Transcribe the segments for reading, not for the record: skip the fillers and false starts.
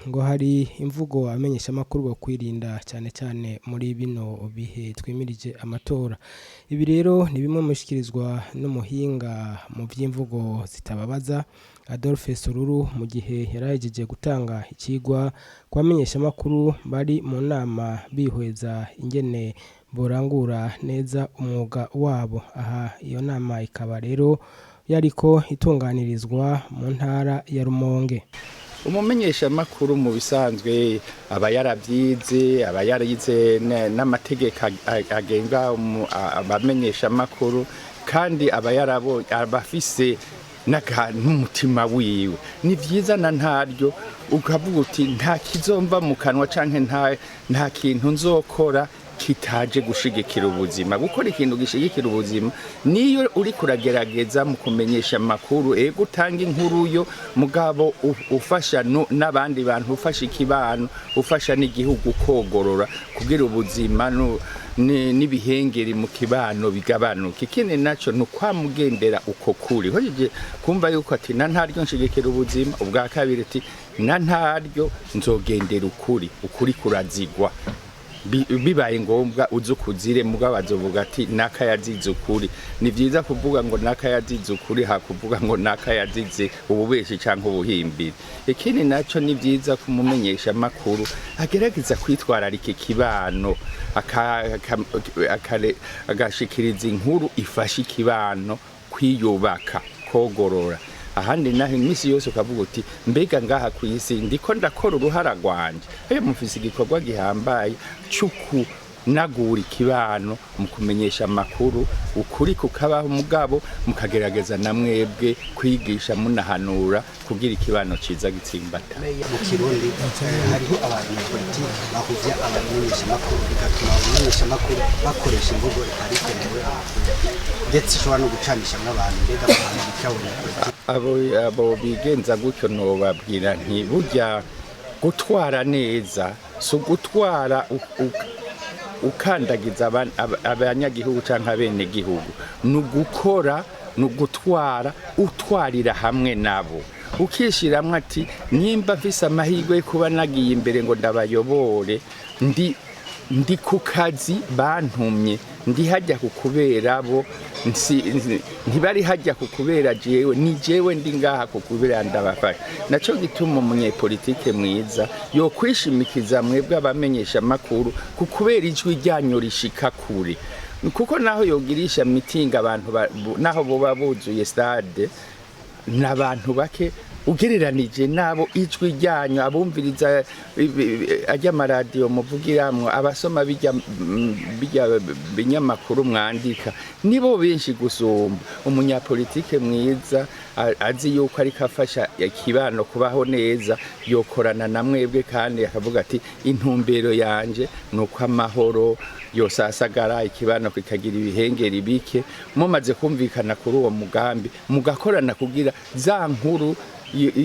ngo hari imvugo amenyeshamakuru bakwirinda cyane cyane muri bino bihe twimirije amatora. Ibi rero ni bimwe mushikirizwa n'umuhinga mu by'imvugo zitababaza Adolphe Soruru mu gihe yarahejeje gutanga ikigwa kwa amenyeshamakuru bari mu nama bihweza ingene borangura neza umwuga wabo. Aha iyo nama ikaba rero yariko itunganirizwa mu ntara ya Rumonge. Umumenyeshamakuru mu bisanzwe aba yaravyize, aba yarize n'amategeko agenga abamenyeshamakuru, kandi aba afise n'umutima wiwe. Ni vyiza na ntaryo ukavuga uti nta kizomva mu kanwa canke nta kintu nzokora kitaje gushigikira ubuzima. Gukora ikintu gishigikira ubuzima niyo uri kuragerageza mu kumenyesha amakuru, ego utanga inkuru yo mugabo ufasha n'abandi bantu, ufasha ikibano, ufasha n'igihugu kogorora kugira ubuzima n'ibihengeri mu kibano bigabanuka. Ikindi naco nukwamugendera uko kuri hoje kumva yuko ati na ntaryo nshigikira ubuzima, ubwa kabiri ati na ntaryo nzogendera ukuri kurazigwa. Bibaye ngombwa uzukuzire mugabo azovuga ati nakayazize ukuri. Ni vyiza kuvuga ngo nakayazize ukuri, hakuvuga ngo nakayazize ububeshi canke ubuhimbiri. Ikindi naco ni vyiza kumumenyesha makuru agerageza kwitwararika ikibano, agashikiriza inkuru ifasha ikibano kwiyubaka, kogorora. Ahandi naho imisi yose ukavuga uti mbega ngaha kwisi ndiko ndakora uruhara rwanje. Mufise igikorwa gihambaye cyuku nagura ikibano mu kumenyesha amakuru, ukuri kukabaho mugabo mukagerageza namwebwe kwigisha munahanura kugira ikibano ciza gitsimbata. Mu Kirundi hariho abantu politiki bahuvya abamenyesha amakuru, bigatuma abamenyesha amakuru bakoresha imvugo itarikenewe ndetse ishobora no gucanisha n'abantu. Mbega abo bigenza gutyo nobabwira nti burya gutwara neza so gutwara ukandagiza abanyagihugu canke abene gihugu, nugukora nugutwara utwarira hamwe nabo, ukishiramwe ati nimba mfise amahirwe kuba nagiye imbere ngo ndabayobore, ndi ku kazi bantumye, ndi hajya kukubera bo, ntibari hajya kukubera jewe, ni jewe ndi ngaha kukubera ndabafasha. Naco gituma umunyepolitike mwiza yo kwishimikiza mwebwe abamenyesha makuru kukubera ijwi ryanyu rishika kure, kuko naho yogirisha mitinga abantu naho boba buzuye stade n'abantu bake ugereranije nabo ijwi ryanyu abumviriza ajya amaradiyo muvugiramwo, abasoma bijya binyamakuru mwandika nibo benshi gusumba. Umunyapolitike mwiza azi yuko ariko afasha ikibano kubaho neza, yokorana na mwebwe kandi akavuga ati intumbero yanje nuko amahoro yosasagara, ikibano kikagira ibihengeri bike. Mumaze kumvikana kuri uwo mugambi mugakorana kugira za nkuru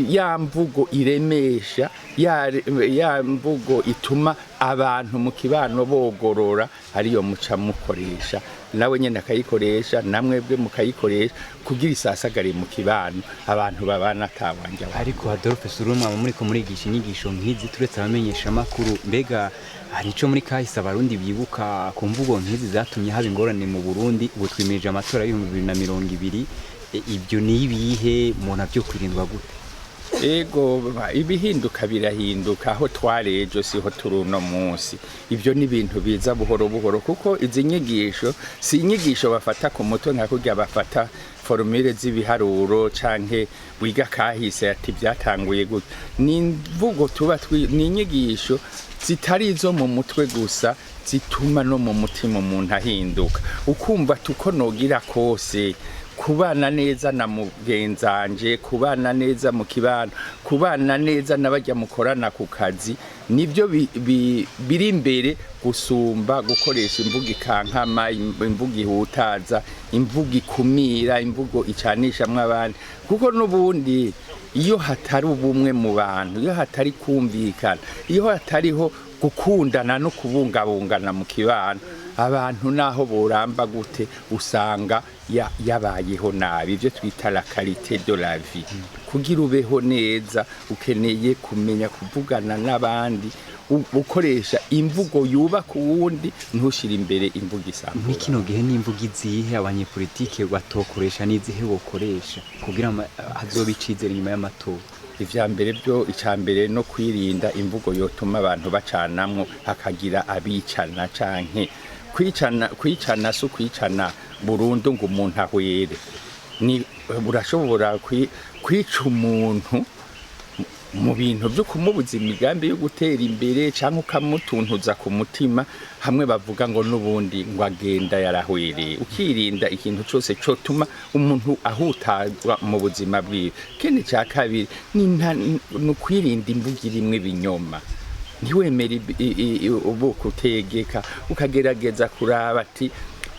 ya mvugo iremesha, ya mvugo ituma abantu mu kibano bogorora, ariyo muca mukoresha, nawe nyene akayikoresha, namwebwe mukayikoresha kugira isasagare mu kibano, abantu babana atawanja. Ariko Adolphe Soruru muriko murigisha inyigisho nk'izi turetse abamenyesha makuru, mbega hari ico muri kahise abarundi bibuka ku mvugo nk'izi zatumye haba ingorane mu Burundi? Ubu twimirije amatora ya 2020, ibyo ni ibihe umuntu avyo kwirindwa gute? Ego ibihinduka birahinduka, aho twarejo siho turuno munsi. Ivyo ni ibintu biza buhoro buhoro, kuko izi nyigisho si inyigisho bafata ku mutwe nka kurya bafata formule z'ibiharuro canke wiga kahise ati byatanguye gute. Ni imvugo tuba ni inyigisho zitari izo mu mutwe gusa, zituma no mu mutima umuntu ahinduka, ukumva tuko nogira kose kubana neza na mugenzanje, kubana neza mu kibano, kubana neza n'abajya mukorana ku kazi, nibyo biri imbere gusumba gukoresha imvugo ikankama, imvugo ihutaza, imvugo ikumira, imvugo icanishamwe abandi. Kuko n'ubundi iyo hatari ubumwe mu bantu, iyo hatari kumvikana, iyo hatariho gukundana no kubungabungana mu kibano, abantu naho boramba gute usanga yabayeho nabi, ibyo twita la qualité de la vie. kugira ubeho neza ukeneye kumenya kuvugana n'abandi ukoresha imvugo yubaka uwundi ntushira imbere imvugo isanzwe. Muri kino gihe n'imvugo izihe abanyepolitike batokoresha n'izihe bokoresha kugira hazobe icizere nyuma y'amatora? Ivyambere byo icambere no kwirinda imvugo yotuma abantu bacanamwo hakagira abicana canke kwicana so kwicana burundu ngo umuntu ahwere. Ni urashobora kwica umuntu mu bintu byo kumubuza imigambi yo gutera imbere cyangwa ukamutuntuza ku mutima, hamwe bavuga ngo n'ubundi ngo agenda yarahwereye. Ukirinda ikintu cyose cyotuma umuntu ahutazwa mu buzima bwiwe. Kene cya kabiri ni kwirinda imvugo irimwe ibinyoma. Ntiwemere ubuko utegeka ukagerageza kuraba ati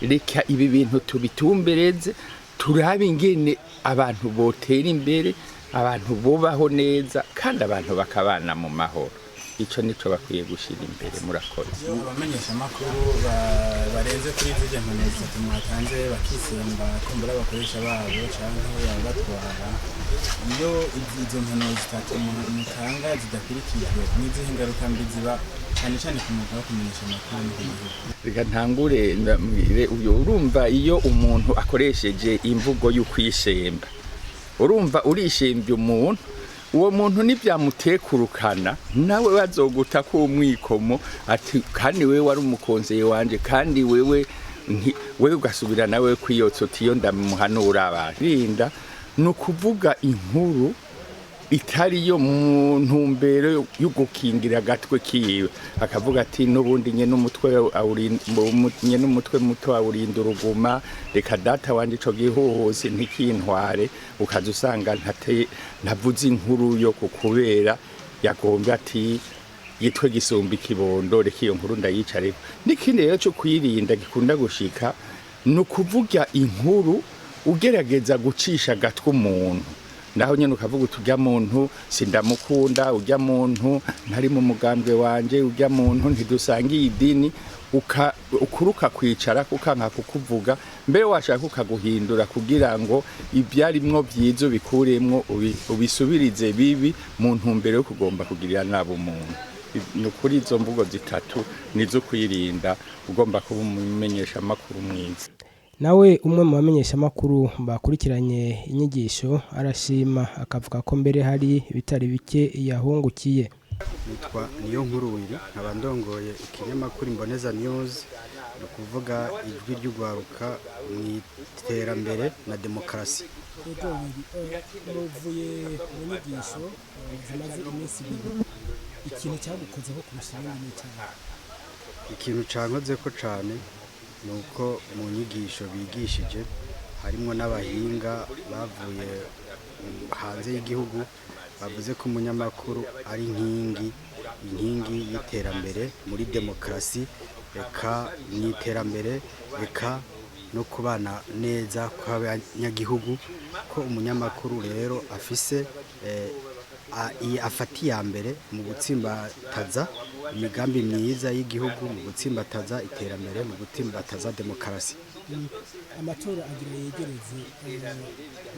reka ibi bintu tubitumbereze, turabe ingene abantu botera imbere, abantu bubaho neza kandi abantu bakabana mu mahoro. Ico nico bakwiye gushira imbere. Murakoze. Abamenyeshamakuru barenze kuri zije mpaneza tumwatanze bakisemba kumbura bakoresha babo canke yabatwara. Iyo izo mpano zitatu mutanga zidakurikijwe n'izihe ngaruka mbi ziba cyane cyane ku mwuga wo kumenyesha amakuru n'igihugu? Reka ntangure ndamwire uyo. Urumva iyo umuntu akoresheje imvugo y'ukwisemba, urumva urishembye umuntu, uwo muntu nibyamutekurukana nawe bazoguta ko umwikomo ati kandi wewe wari umukonseye wanje, kandi wewe ugasubira nawe kwiyotsa tiyo ndamuhanura abarinda. No kuvuga inkuru itari yo mu ntumbero yo gukingira agatwe kiwe, akavuga ati n'ubundi nye n'umutwe muto awurinda uruguma, reka data wanje ico gihuhose ntikintware. Ukaza usanga ntavuze inkuru yo kukubera yagombye ati yitwe gisumba ikibondo, reka iyo nkuru ndayicareko. N'ikindi rero cyo kwirinda gikunda gushika no kuvuga inkuru ugerageza gucisha agatwe umuntu, naho nyene ukavuga utujya muntu sindamukunda, ujya muntu ntari mu mugambwe wanje, ujya muntu ntidusangiye idini, ukuruka kwicara kukanka kukuvuga, mbere washaka ukaguhindura kugira ngo ibyarimwo byizo bikuremwo ubisubirize bibi mu ntumbero yo kugomba kugirira nabo umuntu. Nukuri izo mvugo zitatu nizo kwirinda ugomba kuba umumenyeshamakuru mwiza. Nawe umwe mu bamenyeshamakuru bakurikiranye inyigisho arashima, akavuga ko mbere hari bitari bike yahungukiye. Nitwa niyo nkuru wiri, nkaba ndongoye ikinyamakuru Imboneza News, no kuvuga ijwi ry'ugwaruka mu iterambere na demokarasi. Muvuye mu nyigisho zimaze iminsi ibiri, ikintu cyagukozeho kurusha ibindi cyane? Ikintu cankozeko cane nuko mu nyigisho bigishije harimo n'abahinga bavuye hanze y'igihugu, bavuze ko umunyamakuru ari inkingi y'iterambere muri demokarasi, reka mu iterambere, reka no kubana neza kw'abanyagihugu, ko umunyamakuru rero afise afati ya mbere mu gutsimbataza imigambi myiza y'igihugu, mu gutsimbataza iterambere, mu gutsimbataza demokarasi. Amatora agira yegereze,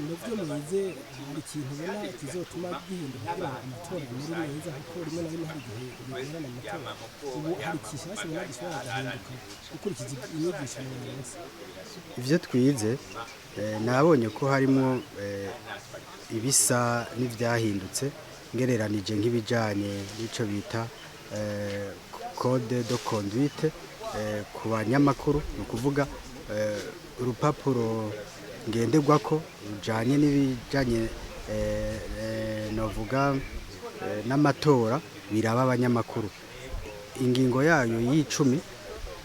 mu byo mwize hari ikintu ubona kizotuma gihinduka kugira ngo amatora muri mwiza, kuko rimwe na rimwe hari igihe bigorana amatora. Ubu hari ikishashe ubona gishobora guhinduka ukurikije inyigisho mwese? Ivyo twize nabonye ko harimo ibisa n'ivyahindutse ngereranije nk'ibijanye n'ico bita code de conduite ku banyamakuru, no kuvuga urupapuro ngenderwako rujanye n'ibijanye novuga n'amatora biraba abanyamakuru. Ingingo yayo y'icumi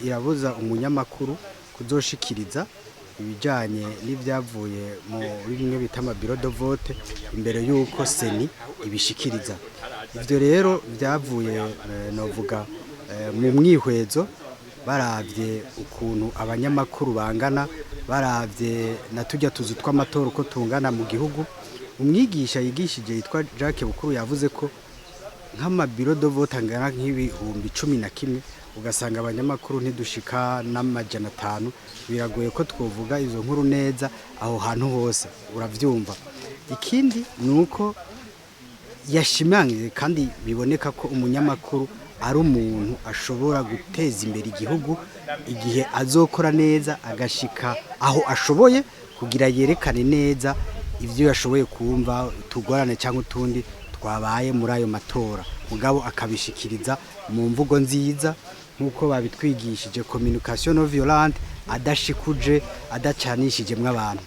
irabuza umunyamakuru kuzoshikiriza ibijanye n'ibyavuye mu bimwe bita amabiro de vote imbere y'uko seni ibishikiriza. Ivyo rero byavuye novuga mu mwihwezo, baravye ukuntu abanyamakuru bangana, baravye na tujya tuzu tw'amatora uko tungana mu gihugu. Umwigisha yigishije yitwa Jacques Bukuru yavuze ko nk'amabiro de vote angana nk'ibihumbi 11, ugasanga abanyamakuru ntidushika n'amajana 5. Biragoye ko twovuga izo nkuru neza aho hantu hose, uravyumva. ikindi ni uko yashimangiye kandi biboneka ko umunyamakuru ari umuntu ashobora guteza imbere igihugu igihe azokora neza agashika aho ashoboye kugira yerekane neza ibyo yashoboye kumva tugorane cyangwa utundi twabaye muri ayo matora mugabo akabishikiriza mu mvugo nziza nk'uko babitwigishije communication non violente adashikuje adacanishije mw'abantu.